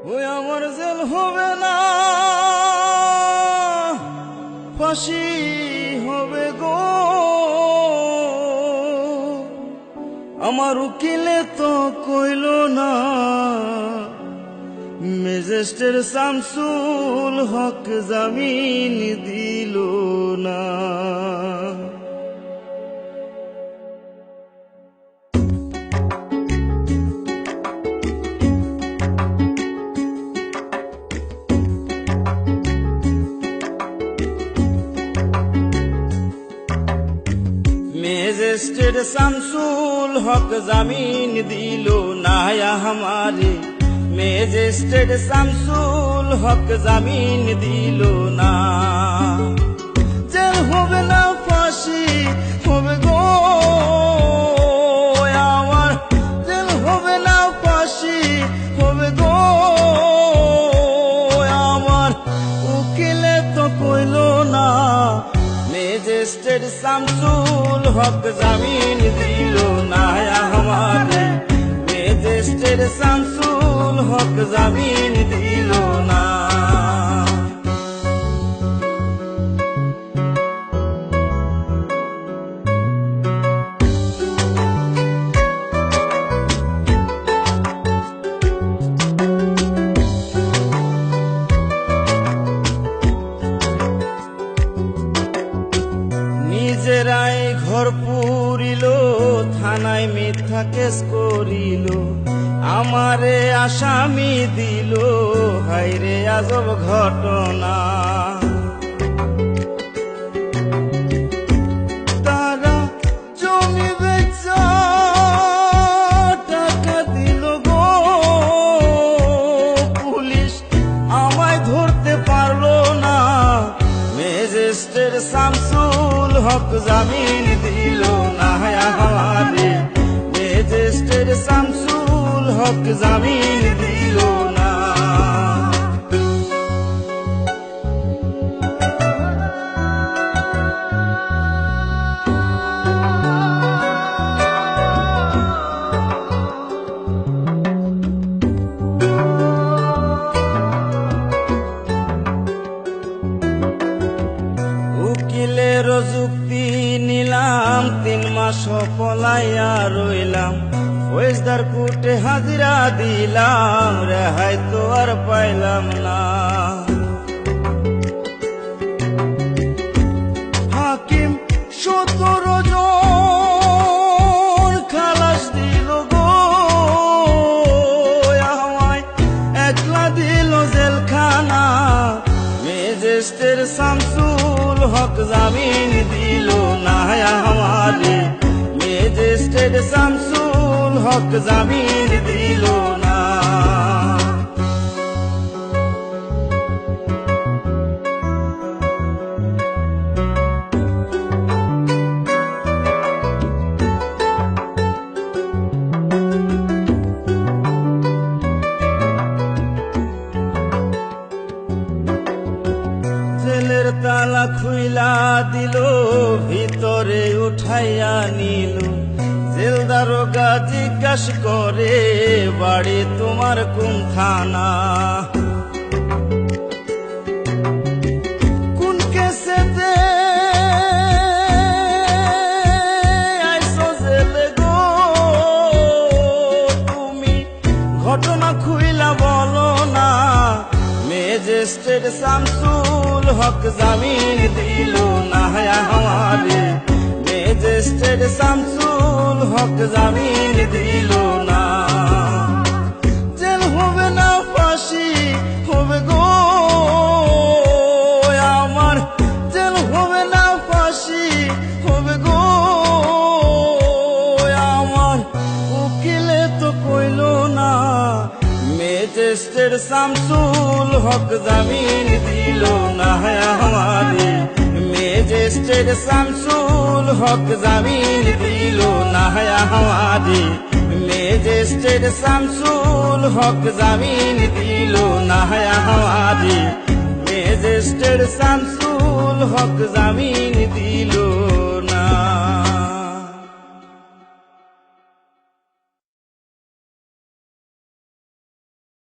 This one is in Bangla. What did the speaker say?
ওই আমার জেল হবে না, ফাঁসি হবে গো। আমার উকিলে তো কইল না, ম্যাজিস্ট্রেট শামসুল হক জামিন দিল না। ম্যাজিস্ট্রেট শামসুল হক জামিন দিল না हमारे, ম্যাজিস্ট্রেট শামসুল হক জামিন দিল না। জেল হবে না, ফাঁসি হবে গো আমার, জেল হবে না, ফাঁসি হবে গো আমার। উকিলে তো কইল না, ম্যাজিস্ট্রেট শামসুল হক জামিন দিল না हमारे, ম্যাজিস্ট্রেট শামসুল হক জামিন দিল না। নিজেরাই ঘর পুরিল, থানায় মিথ্যা কেস করিল, আমারে আসামি দিল, হায়রে আজব ঘটনা। তারা জমি বেচা টাকা দিল গো, পুলিশ আমায় ধরতে পারলো না। ম্যাজিস্ট্রেট শামসুল হক জামিন দিল না हमारे, ম্যাজিস্ট্রেট শামসুল হক জামিন দিল না। উকিলের যুক্তি নিলাম, 3 মাস পলাইয়া রইলাম, ফৌজদার কোর্টে হাজিরা দিলাম, রেহাই তো আর পাইলাম না। হাকিম 17 জন খালাস দিল গো আমায়, একলা দিল জেলখানা। ম্যাজিস্ট্রেট শামসুল হক জামিন দিল না हमारे, ম্যাজিস্ট্রেট শামসুল হক জামিন দিল না। জেলের তালা খুইলা দিল, ভিতরে উঠাইয়া নিল, জেল দারোগা জিজ্ঞাস করে, বাড়ি তোমার কোন থানা? কোন কেসেতে আইছো জেলে গো তুমি, ঘটনা খুইলা বলো না। ম্যাজিস্ট্রেট শামসুল হক জামিন দিল না हमारे, ম্যাজিস্ট্রেট শামসুল হক জামিন দিল না। জেল হবে না, ফাঁসি হবে গো আমার, জেল হবে না, ফাঁসি হবে গো আমার। উকিলে তো কইল না, ম্যাজিস্ট্রেট শামসুল হক জামিন দিল না हमारे, ম্যাজিস্ট্রেট শামসুল হক জামিন দিল না हमारे, ম্যাজিস্ট্রেট শামসুল হক জামিন দিল না हमारे, ম্যাজিস্ট্রেট শামসুল হক জামিন দিল